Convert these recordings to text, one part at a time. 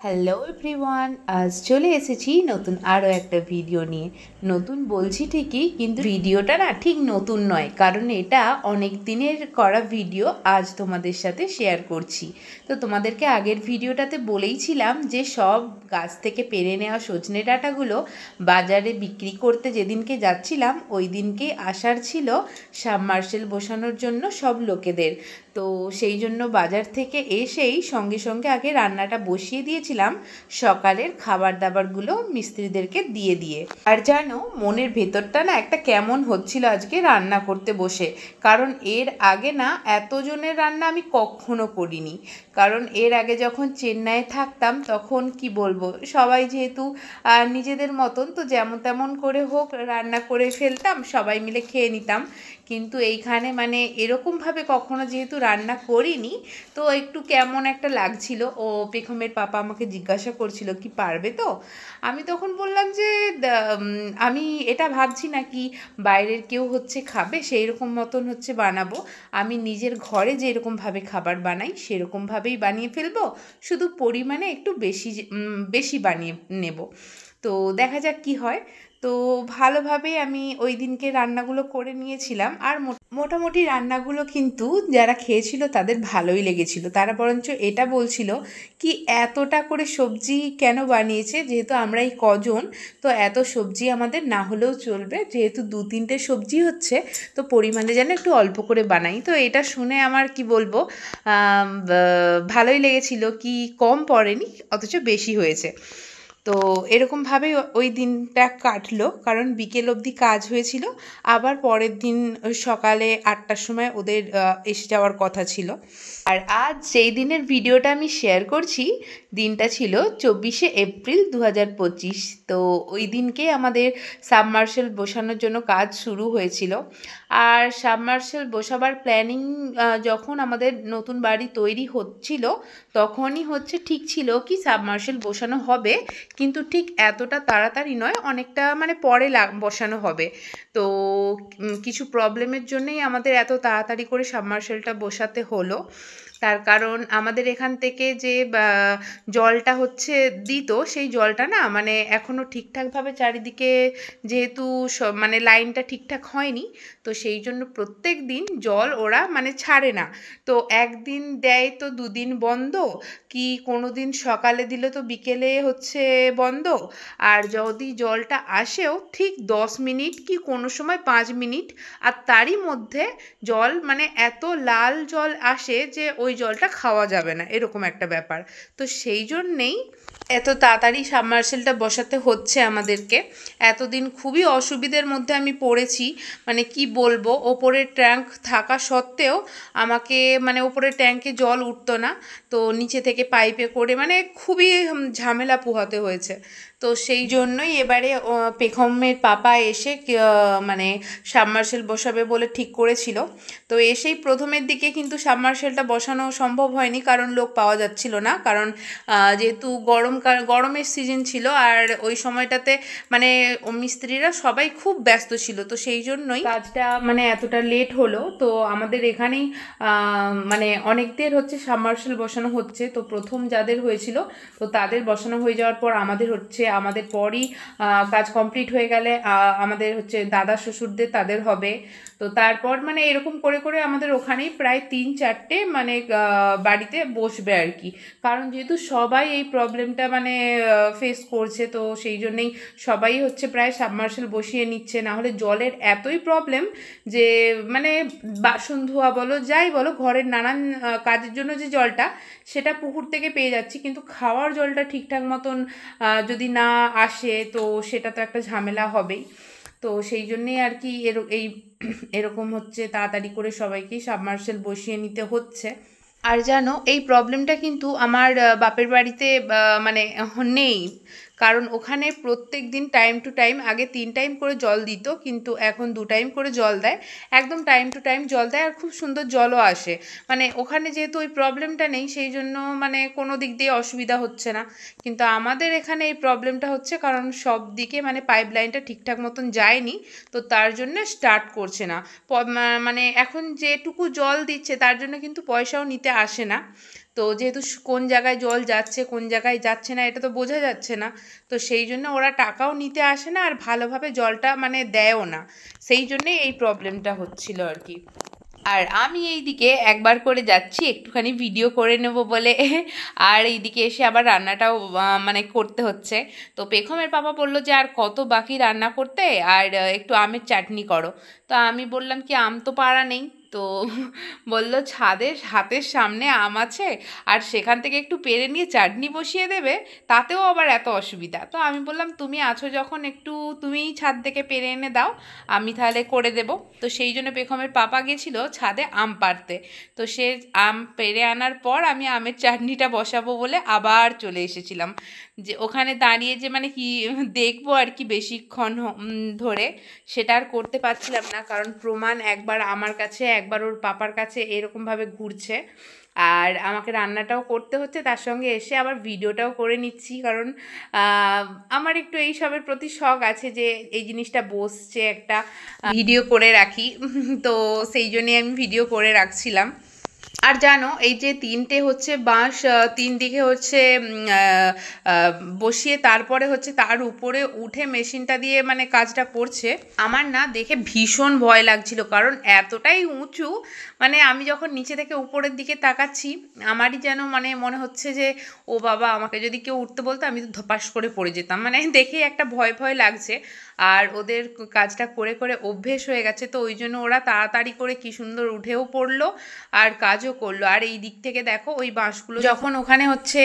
Hello everyone, আজ চলে এসেছি নতুন আরও একটা ভিডিও নিয়ে। নতুন বলছি ঠিকই, কিন্তু ভিডিওটা না ঠিক নতুন নয়, কারণ এটা অনেক দিনের করা ভিডিও আজ তোমাদের সাথে শেয়ার করছি। তো তোমাদেরকে আগের ভিডিওটাতে বলেইছিলাম যে সব গাছ থেকে পেরে নেওয়া সজনে ডাঁটাগুলো বাজারে বিক্রি করতে যেদিনকে যাচ্ছিলাম ওই দিনকে আসার ছিল সাবমার্শেল বসানোর জন্য সব লোকেদের। তো সেই জন্য বাজার থেকে এসেই সঙ্গে সঙ্গে আগে রান্নাটা বসিয়ে দিয়েছিলাম, সকালের খাবার দাবারগুলো মিস্ত্রিদেরকে দিয়ে দিয়ে। আর জানো, মনের ভেতরটা না একটা কেমন হচ্ছিল আজকে রান্না করতে বসে, কারণ এর আগে না এতজনের রান্না আমি কখনো করিনি। কারণ এর আগে যখন চেন্নাইয়ে থাকতাম তখন কি বলবো, সবাই যেহেতু নিজেদের মতন, তো যেমন তেমন করে হোক রান্না করে ফেলতাম, সবাই মিলে খেয়ে নিতাম। কিন্তু এইখানে মানে এরকমভাবে কখনো যেহেতু রান্না করিনি, তো একটু কেমন একটা লাগছিল। ও পেখমের পাপা আমাকে জিজ্ঞাসা করছিল কি পারবে তো। আমি তখন বললাম যে আমি এটা ভাবছি না কি বাইরের কেউ হচ্ছে খাবে, সেই রকম মতন হচ্ছে বানাবো। আমি নিজের ঘরে যেরকমভাবে খাবার বানাই সেরকমভাবেই বানিয়ে ফেলবো, শুধু পরিমাণে একটু বেশি বানিয়ে নেব। তো দেখা যাক কি হয়। তো ভালোভাবেই আমি ওই দিনকে রান্নাগুলো করে নিয়েছিলাম, আর মোটামুটি রান্নাগুলো কিন্তু যারা খেয়েছিল তাদের ভালোই লেগেছিল। তারা বরঞ্চ এটা বলছিল কি এতটা করে সবজি কেন বানিয়েছে, যেহেতু আমরা এই কজন, তো এত সবজি আমাদের না হলেও চলবে, যেহেতু 2-3টে সবজি হচ্ছে, তো পরিমাণে যেন একটু অল্প করে বানাই। তো এটা শুনে আমার কি বলবো, ভালোই লেগেছিল, কি কম পড়েনি অথচ বেশি হয়েছে। তো এরকমভাবেই ওই দিনটা কাটলো, কারণ বিকেল অবধি কাজ হয়েছিল। আবার পরের দিন সকালে 8টার সময় ওদের এসে যাওয়ার কথা ছিল। আর আজ যেই দিনের ভিডিওটা আমি শেয়ার করছি, দিনটা ছিল 24শে এপ্রিল 2025। তো ওই দিনকে আমাদের সাবমার্শেল বসানোর জন্য কাজ শুরু হয়েছিল। আর সাবমার্শেল বসাবার প্ল্যানিং যখন আমাদের নতুন বাড়ি তৈরি হচ্ছিল তখনই হচ্ছে ঠিক ছিল কি সাবমার্শেল বসানো হবে, কিন্তু ঠিক এতটা তাড়াতাড়ি নয়, অনেকটা মানে পরে বসানো হবে। তো কিছু প্রবলেমের জন্যই আমাদের এত তাড়াতাড়ি করে সাবমার্শেলটা বসাতে হলো। তার কারণ আমাদের এখান থেকে যে জলটা হচ্ছে দিত, সেই জলটা না মানে এখনও ঠিকঠাকভাবে চারিদিকে যেহেতু মানে লাইনটা ঠিকঠাক হয়নি, তো সেই জন্য প্রত্যেক দিন জল ওরা মানে ছাড়ে না। তো একদিন দেয় তো দুদিন বন্ধ, কি কোনো দিন সকালে দিলে তো বিকেলে হচ্ছে বন্ধ। আর যদি জলটা আসেও ঠিক 10 মিনিট কি কোনো সময় 5 মিনিট, আর তারই মধ্যে জল মানে এত লাল জল আসে যে ওই জলটা খাওয়া যাবে না, এরকম একটা ব্যাপার। তো সেই জন্যেই এত তাড়াতাড়ি সাবমার্শেলটা বসাতে হচ্ছে আমাদেরকে। এতদিন খুবই অসুবিধার মধ্যে আমি পড়েছি, মানে কি বলবো, ওপরের ট্যাঙ্ক থাকা সত্ত্বেও আমাকে মানে ওপরের ট্যাঙ্কে জল উঠতো না, তো নিচে থেকে পাইপে করে মানে খুবই ঝামেলা পোহাতে হয়েছে। তো সেই জন্যই এবারে পেখমের পাপা এসে মানে সাবমার্শেল বসাবে বলে ঠিক করেছিল। তো এসেই প্রথমের দিকে কিন্তু সাবমার্শেলটা বসানো সম্ভব হয়নি, কারণ লোক পাওয়া যাচ্ছিল না, কারণ যেহেতু গরমের সিজন ছিল, আর ওই সময়টাতে মানে মিস্ত্রিরা সবাই খুব ব্যস্ত ছিল। তো সেই জন্যই কাজটা মানে এতটা লেট হলো। তো আমাদের এখানেই মানে অনেকদের হচ্ছে সাবমার্শেল বসানো হচ্ছে। তো প্রথম যাদের হয়েছিল তো তাদের বসানো হয়ে যাওয়ার পর আমাদের হচ্ছে, আমাদের পরই কাজ কমপ্লিট হয়ে গেলে আমাদের হচ্ছে দাদা শ্বশুরদের তাদের হবে। তো তারপর মানে এরকম করে করে আমাদের ওখানেই প্রায় 3-4টে মানে বাড়িতে বসবে আর কি। কারণ যেহেতু সবাই এই প্রবলেমটা মানে ফেস করছে, তো সেই জন্যেই সবাই হচ্ছে প্রায় সাবমার্শেল বসিয়ে নিচ্ছে। না হলে জলের এতই প্রবলেম যে মানে বাসন ধোয়া বলো যাই বলো, ঘরের নানান কাজের জন্য যে জলটা সেটা পুকুর থেকে পেয়ে যাচ্ছি, কিন্তু খাওয়ার জলটা ঠিকঠাক মতন যদি না আসে তো সেটা তো একটা ঝামেলা হবেই। তো সেই জন্যেই আর কি এরকম হচ্ছে, তাড়াতাড়ি করে সবাইকেই সাবমার্শেল বসিয়ে নিতে হচ্ছে। আর জানো, এই প্রবলেমটা কিন্তু আমার বাপের বাড়িতে মানে নেই, কারণ ওখানে প্রত্যেক দিন টাইম টু টাইম, আগে 3 টাইম করে জল দিত, কিন্তু এখন 2 টাইম করে জল দেয়। একদম টাইম টু টাইম জল দেয়, আর খুব সুন্দর জলও আসে। মানে ওখানে যেহেতু ওই প্রবলেমটা নেই সেই জন্য মানে কোনো দিক দিয়ে অসুবিধা হচ্ছে না। কিন্তু আমাদের এখানে এই প্রবলেমটা হচ্ছে, কারণ সব দিকে মানে পাইপ লাইনটা ঠিকঠাক মতন যায়নি, তো তার জন্য স্টার্ট করছে না। মানে এখন যেটুকু জল দিচ্ছে তার জন্য কিন্তু পয়সাও নিতে আসে না। তো যেহেতু কোন জায়গায় জল যাচ্ছে কোন জায়গায় যাচ্ছে না এটা তো বোঝা যাচ্ছে না, তো সেই জন্য ওরা টাকাও নিতে আসে না আর ভালোভাবে জলটা মানে দেয়ও না, সেই জন্যে এই প্রবলেমটা হচ্ছিল আর কি। আর আমি এইদিকে একবার করে যাচ্ছি একটুখানি ভিডিও করে নেব বলে, আর এইদিকে এসে আবার রান্নাটাও মানে করতে হচ্ছে। তো পেখমের পাপা বলল যে আর কত বাকি রান্না করতে, আর একটু আমের চাটনি করো। তো আমি বললাম কি আম তো পাড়া নেই, তো বলল ছাদের হাতের সামনে আম আছে আর সেখান থেকে একটু পেড়ে নিয়ে চাটনি বসিয়ে দেবে, তাতেও আবার এত অসুবিধা। তো আমি বললাম তুমি আছো যখন একটু তুমিই ছাদ থেকে পেড়ে এনে দাও, আমি তাহলে করে দেব। তো সেই জন্য পেখমের পাপা গেছিল ছাদে আম পাড়তে, তো সে আম পেড়ে আনার পর আমি আমের চাটনিটা বসাবো বলে আবার চলে এসেছিলাম, যে ওখানে দাঁড়িয়ে যে মানে কি দেখবো আর কি বেশিক্ষণ ধরে, সেটা আর করতে পারছিলাম না, কারণ প্রমাণ একবার আমার কাছে একবার ওর পাপার কাছে এরকমভাবে ঘুরছে, আর আমাকে রান্নাটাও করতে হচ্ছে, তার সঙ্গে এসে আবার ভিডিওটাও করে নিচ্ছি, কারণ আমার একটু এইসবের প্রতি শখ আছে যে এই জিনিসটা বসছে একটা ভিডিও করে রাখি, তো সেই জন্যে আমি ভিডিও করে রাখছিলাম। আর জানো এই যে তিনটে হচ্ছে বাঁশ তিন দিকে হচ্ছে বসিয়ে তারপরে হচ্ছে তার উপরে উঠে মেশিনটা দিয়ে মানে কাজটা করছে, আমার না দেখে ভীষণ ভয় লাগছিল, কারণ এতটাই উঁচু, মানে আমি যখন নিচে থেকে উপরের দিকে তাকাচ্ছি আমারই যেন মানে মনে হচ্ছে যে ও বাবা আমাকে যদি কেউ উঠতে বলতো আমি তো ধপাস করে পড়ে যেতাম, মানে দেখে একটা ভয় ভয় লাগছে। আর ওদের কাজটা করে করে অভ্যেস হয়ে গেছে, তো ওই জন্য ওরা তাড়াতাড়ি করে কি সুন্দর উঠেও পড়লো আর কাজও করলো। আর এই দিক থেকে দেখো ওই বাঁশগুলো যখন ওখানে হচ্ছে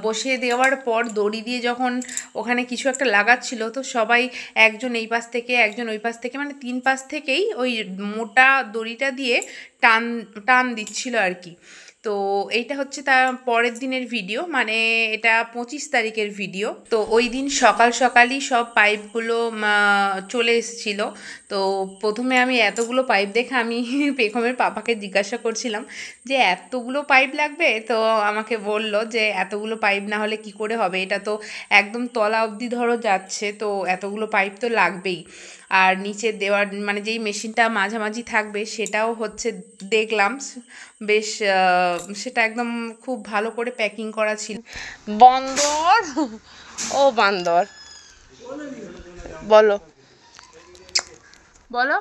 বসিয়ে দেওয়ার পর দড়ি দিয়ে যখন ওখানে কিছু একটা লাগাচ্ছিল, তো সবাই একজন এই পাশ থেকে একজন ওই পাশ থেকে মানে তিন পাশ থেকেই ওই মোটা দড়িটা দিয়ে টান টান দিচ্ছিল আর কি। তো এইটা হচ্ছে তার পরের দিনের ভিডিও, মানে এটা 25 তারিখের ভিডিও। তো ওই দিন সকাল সকালই সব পাইপগুলো চলে এসেছিল। তো প্রথমে আমি এতগুলো পাইপ দেখে আমি পেখমের পাপাকে জিজ্ঞাসা করছিলাম যে এতগুলো পাইপ লাগবে, তো আমাকে বলল যে এতগুলো পাইপ না হলে কি করে হবে, এটা তো একদম তলা অবধি ধরো যাচ্ছে, তো এতগুলো পাইপ তো লাগবেই। আর নিচে দেওয়ার মানে যেই মেশিনটা মাঝামাঝি থাকবে সেটাও হচ্ছে দেখলাম বেশ, সেটা একদম খুব ভালো করে প্যাকিং করা ছিল। বান্দর, ও বান্দর, বলো বলো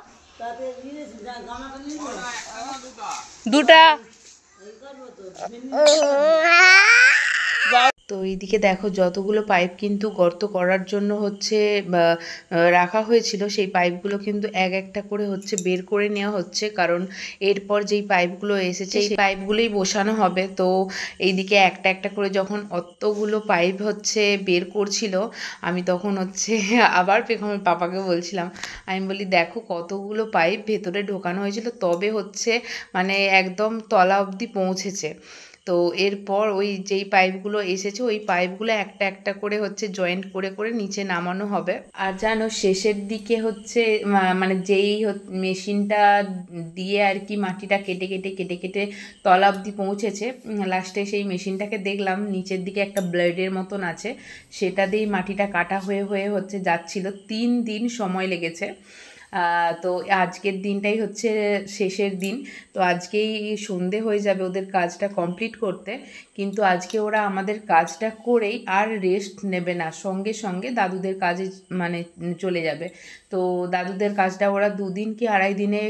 দুটা। তো এইদিকে দেখো যতগুলো পাইপ কিন্তু গর্ত করার জন্য হচ্ছে রাখা হয়েছিল, সেই পাইপগুলো কিন্তু এক একটা করে হচ্ছে বের করে নেওয়া হচ্ছে, কারণ এরপর যেই পাইপগুলো এসেছে সেই পাইপগুলোই বসানো হবে। তো এইদিকে একটা একটা করে যখন অতগুলো পাইপ হচ্ছে বের করছিল, আমি তখন হচ্ছে আবার পেখমের পাপাকে বলছিলাম, আমি বলি দেখো কতগুলো পাইপ ভেতরে ঢোকানো হয়েছিল, তবে হচ্ছে মানে একদম তলা অবধি পৌঁছেছে। তো এরপর ওই যেই পাইপগুলো এসেছে ওই পাইপগুলো একটা একটা করে হচ্ছে জয়েন্ট করে করে নিচে নামানো হবে। আর জানো শেষের দিকে হচ্ছে মানে যেই মেশিনটা দিয়ে আর কি মাটিটা কেটে কেটে কেটে কেটে তলা অবধি পৌঁছেছে, লাস্টে সেই মেশিনটাকে দেখলাম নিচের দিকে একটা ব্লেডের মতন আছে, সেটা দিয়েই মাটিটা কাটা হয়ে হয়ে হচ্ছে যাচ্ছিল। 3 দিন সময় লেগেছে। তো আজকের দিনটাই হচ্ছে শেষের দিন, তো আজকেই সন্ধে হয়ে যাবে ওদের কাজটা কমপ্লিট করতে, কিন্তু আজকে ওরা আমাদের কাজটা করেই আর রেস্ট নেবে না, সঙ্গে সঙ্গে দাদুদের কাজে মানে চলে যাবে। তো দাদুদের কাজটা ওরা 2 দিন কি 2.5 দিনে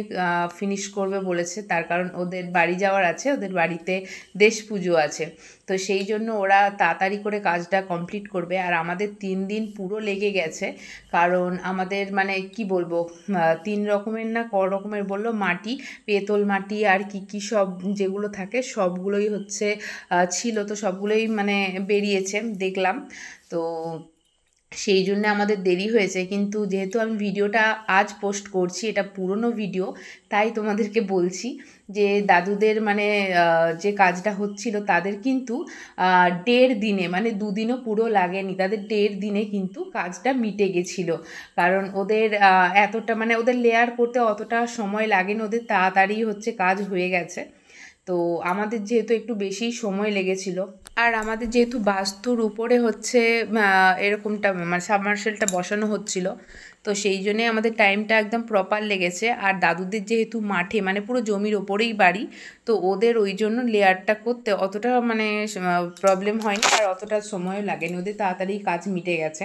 ফিনিশ করবে বলেছে, তার কারণ ওদের বাড়ি যাওয়ার আছে, ওদের বাড়িতে দেশ পুজো আছে, তো সেই জন্য ওরা তাড়াতাড়ি করে কাজটা কমপ্লিট করবে। আর আমাদের 3 দিন পুরো লেগে গেছে, কারণ আমাদের মানে কি বলবো 3 রকমের না ক রকমের বললো মাটি, পেতল মাটি আর কি কি সব যেগুলো থাকে সবগুলোই হচ্ছে ছিল, তো সবগুলোই মানে বেরিয়েছে দেখলাম। তো সেই জন্য আমাদের দেরি হয়েছে, কিন্তু যেহেতু আমি ভিডিওটা আজ পোস্ট করছি, এটা পুরনো ভিডিও, তাই তোমাদেরকে বলছি যে দাদুদের মানে যে কাজটা হচ্ছিল তাদের কিন্তু 1.5 দিনে মানে 2 দিনও পুরো লাগেনি, তাদের 1.5 দিনে কিন্তু কাজটা মিটে গেছিলো, কারণ ওদের এতটা মানে ওদের লেয়ার করতে অতটা সময় লাগেনি, ওদের তাড়াতাড়ি হচ্ছে কাজ হয়ে গেছে। তো আমাদের যেহেতু একটু বেশি সময় লেগেছিল, আর আমাদের যেহেতু বাস্তুর উপরে হচ্ছে এরকমটা মানে সাবমার্শেলটা বসানো হচ্ছিল, তো সেই জন্যে আমাদের টাইমটা একদম প্রপার লেগেছে। আর দাদুদের যেহেতু মাঠে মানে পুরো জমির ওপরেই বাড়ি, তো ওদের ওই জন্য লেয়ারটা করতে অতটা মানে প্রবলেম হয়নি, আর অতটা সময়ও লাগেনি, ওদের তাড়াতাড়ি কাজ মিটে গেছে।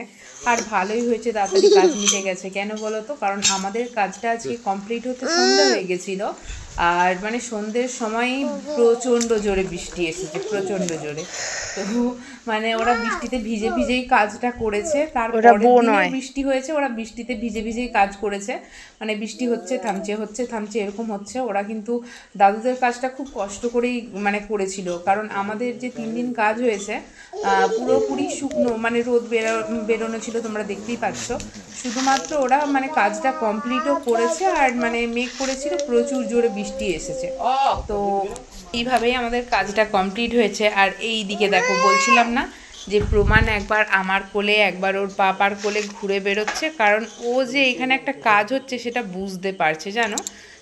আর ভালোই হয়েছে তাড়াতাড়ি কাজ মিটে গেছে, কেন বলো তো, কারণ আমাদের কাজটা আজকে কমপ্লিট হতে সন্ধ্যা হয়ে গেছিলো। আর মানে সন্ধ্যের সময়ই প্রচণ্ড জোরে বৃষ্টি এসেছে, প্রচণ্ড জোরে। তো মানে ওরা বৃষ্টিতে ভিজে ভিজেই কাজটা করেছে, তারপরে বৃষ্টি হয়েছে, ওরা বৃষ্টিতে ভিজে ভিজেই কাজ করেছে। মানে বৃষ্টি হচ্ছে থামছে, হচ্ছে থামছে, এরকম হচ্ছে। ওরা কিন্তু দাদুদের কাজটা খুব কষ্ট করেই মানে করেছিল, কারণ আমাদের যে 3 দিন কাজ হয়েছে পুরোপুরি শুকনো মানে রোদ বেরোনো ছিল, তোমরা দেখতেই পাচ্ছ। শুধুমাত্র ওরা মানে কাজটা কমপ্লিটও করেছে, আর মানে মেঘ করেছিল, প্রচুর জোরে বৃষ্টি এসেছে। তো এইভাবেই আমাদের কাজটা কমপ্লিট হয়েছে। আর এই দিকে দেখো, বলছিলাম না যে প্রমাণ একবার আমার কোলে একবার ওর পাপার কোলে ঘুরে বেরোচ্ছে, কারণ ও যে এখানে একটা কাজ হচ্ছে সেটা বুঝতে পারছে, জানো।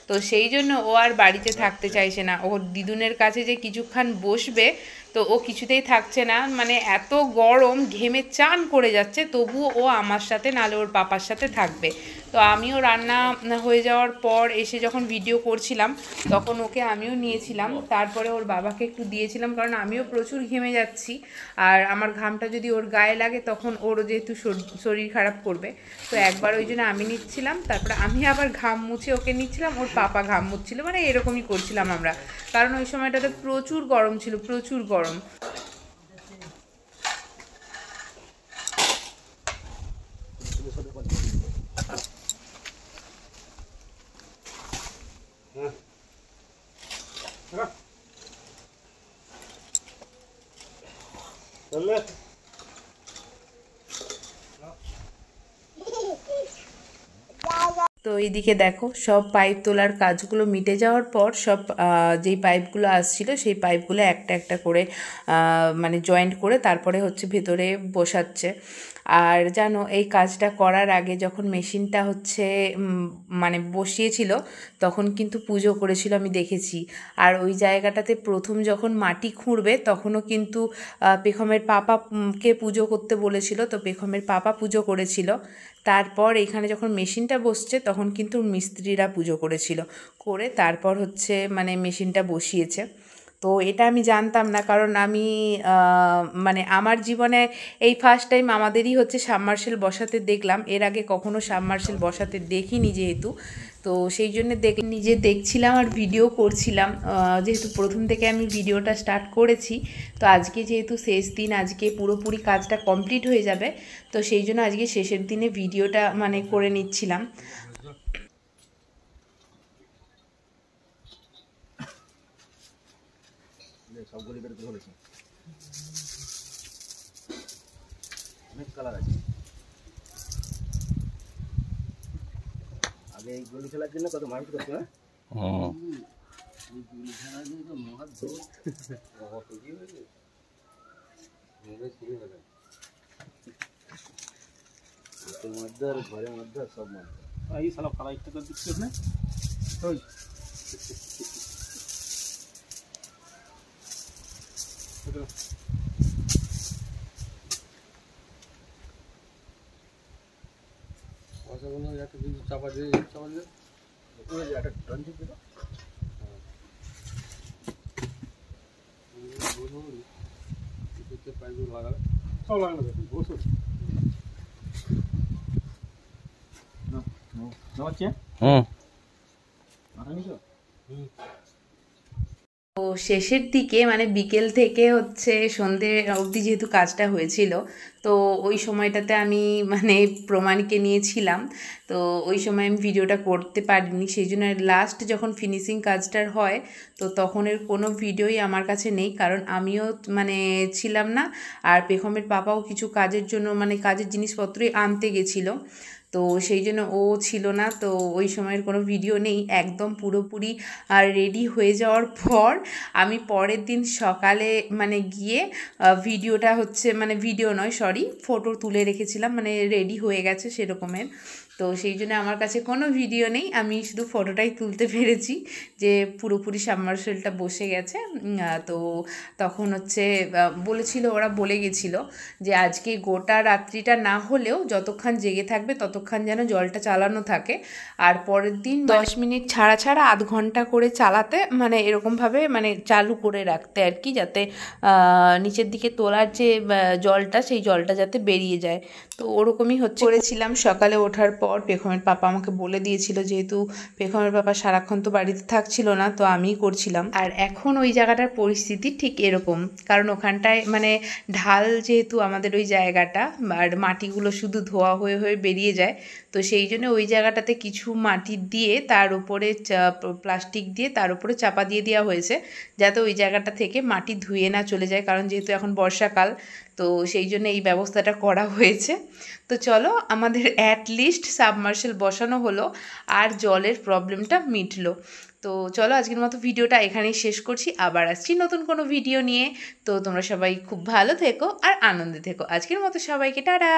তো সেই জন্য ও আর বাড়িতে থাকতে চাইছে না, ওর দিদুনের কাছে যে কিছুক্ষণ বসবে, তো ও কিছুতেই থাকছে না। মানে এত গরম, ঘেমে চান করে যাচ্ছে, তবুও ও আমার সাথে নাহলে ওর পাপার সাথে থাকবে। তো আমিও রান্না হয়ে যাওয়ার পর এসে যখন ভিডিও করছিলাম, তখন ওকে আমিও নিয়েছিলাম, তারপরে ওর বাবাকে একটু দিয়েছিলাম, কারণ আমিও প্রচুর ঘেমে যাচ্ছি। আর আমার ঘামটা যদি ওর গায়ে লাগে তখন ওরও যেহেতু শরীর খারাপ করবে, তো একবার ওই জন্য আমি নিচ্ছিলাম, তারপরে আমি আবার ঘাম মুছে ওকে নিচ্ছিলাম, ওর পাপা ঘাম মুছছিল, মানে এরকমই করছিলাম আমরা, কারণ ওই সময়টাতে প্রচুর গরম ছিল, প্রচুর গরম। তো এইদিকে দেখো, সব পাইপ তোলার কাজগুলো মিটে যাওয়ার পর সব যেই পাইপগুলো আসছিল সেই পাইপগুলো একটা একটা করে মানে জয়েন্ট করে তারপরে হচ্ছে ভেতরে বসাচ্ছে। আর জানো, এই কাজটা করার আগে যখন মেশিনটা হচ্ছে মানে বসিয়েছিল, তখন কিন্তু পুজো করেছিল, আমি দেখেছি। আর ওই জায়গাটাতে প্রথম যখন মাটি খুঁড়বে তখনও কিন্তু পেখমের পাপাকে পুজো করতে বলেছিল, তো পেখমের পাপা পুজো করেছিল। তারপর এখানে যখন মেশিনটা বসছে তখন কিন্তু মিস্ত্রিরা পুজো করেছিল, করে তারপর হচ্ছে মানে মেশিনটা বসিয়েছে। তো এটা আমি জানতাম না, কারণ আমি মানে আমার জীবনে এই ফার্স্ট টাইম আমাদেরই হচ্ছে সাবমার্শেল বসাতে দেখলাম, এর আগে কখনো সাবমার্শেল বসাতে দেখিনি যেহেতু। তো সেই জন্য নিজে দেখছিলাম আর ভিডিও করছিলাম, যেহেতু প্রথম থেকে আমি ভিডিওটা স্টার্ট করেছি। তো আজকে যেহেতু শেষ দিন, আজকে পুরোপুরি কাজটা কমপ্লিট হয়ে যাবে, তো সেই জন্য আজকে শেষের দিনে ভিডিওটা মানে করে নিচ্ছিলাম। সবগুলি বের করে হয়েছে, অনেক কালার আছে। আগে এই গলি খেলার জন্য কত মানুষ করতো, হ্যাঁ এই গলি খেলার জন্য তো মহা দৌড় মধ্যে আর ঘরের মধ্যে সব মধ্যে এই সালা ফালা ইচ্ছা করে দিচ্ছিস না ওই একটা কিছু চাপা দিয়ে একটা টন দিয়ে দিল, পাইপগুলো লাগাবে, সব লাগানো বসুন নামাচ্ছে। তো শেষের দিকে মানে বিকেল থেকে হচ্ছে সন্ধে অবধি যেহেতু কাজটা হয়েছিল, তো ওই সময়টাতে আমি মানে প্রমাণকে নিয়েছিলাম, তো ওই সময় আমি ভিডিওটা করতে পারিনি, সেই জন্য লাস্ট যখন ফিনিশিং কাজটার হয় তো তখনের কোনো ভিডিওই আমার কাছে নেই, কারণ আমিও মানে ছিলাম না, আর পেখমের পাপাও কিছু কাজের জন্য মানে কাজের জিনিসপত্রই আনতে গেছিলো, তো সেই জন্য ও ছিল না, তো ওই সময়ের কোনো ভিডিও নেই। একদম পুরোপুরি আর রেডি হয়ে যাওয়ার পর আমি পরের দিন সকালে মানে গিয়ে ভিডিওটা হচ্ছে মানে ভিডিও নয় সরি ফটো তুলে রেখেছিলাম, মানে রেডি হয়ে গেছে সেরকমের। তো সেই জন্য আমার কাছে কোনো ভিডিও নেই, আমি শুধু ফটোটাই তুলতে পেরেছি যে পুরোপুরি সাবমার্সিবলটা বসে গেছে। তো তখন হচ্ছে বলেছিল, ওরা বলে গেছিলো যে আজকে গোটা রাত্রিটা না হলেও যতক্ষণ জেগে থাকবে ততক্ষণ যেন জলটা চালানো থাকে, আর পরের দিন 10 মিনিট ছাড়া ছাড়া আধ ঘন্টা করে চালাতে, মানে এরকমভাবে মানে চালু করে রাখতে আর কি, যাতে নিচের দিকে তোলার যে জলটা সেই জলটা যাতে বেরিয়ে যায়। তো ওরকমই হচ্ছে করেছিলাম। সকালে ওঠার পর পেখমের পাপা আমাকে বলে দিয়েছিল, যেহেতু পেখমের পাপা সারাক্ষণ তো বাড়িতে থাকছিল না, তো আমিই করছিলাম। আর এখন ওই জায়গাটার পরিস্থিতি ঠিক এরকম, কারণ ওখানটায় মানে ঢাল যেহেতু আমাদের ওই জায়গাটা, আর মাটিগুলো শুধু ধোয়া হয়ে হয়ে বেরিয়ে যায়, তো সেই জন্য ওই জায়গাটাতে কিছু মাটি দিয়ে তার উপরে প্লাস্টিক দিয়ে তার উপরে চাপা দিয়ে দেওয়া হয়েছে, যাতে ওই জায়গাটা থেকে মাটি ধুয়ে না চলে যায়, কারণ যেহেতু এখন বর্ষাকাল, তো সেই জন্য এই ব্যবস্থাটা করা হয়েছে। তো চলো, আমাদের অ্যাটলিস্ট সাবমার্শাল বসানো হলো আর জলের প্রবলেমটা মিটলো। তো চলো, আজকের মতো ভিডিওটা এখানেই শেষ করছি, আবার আসছি নতুন কোনো ভিডিও নিয়ে। তো তোমরা সবাই খুব ভালো থেকো আর আনন্দে থেকো। আজকের মতো সবাইকে টাটা।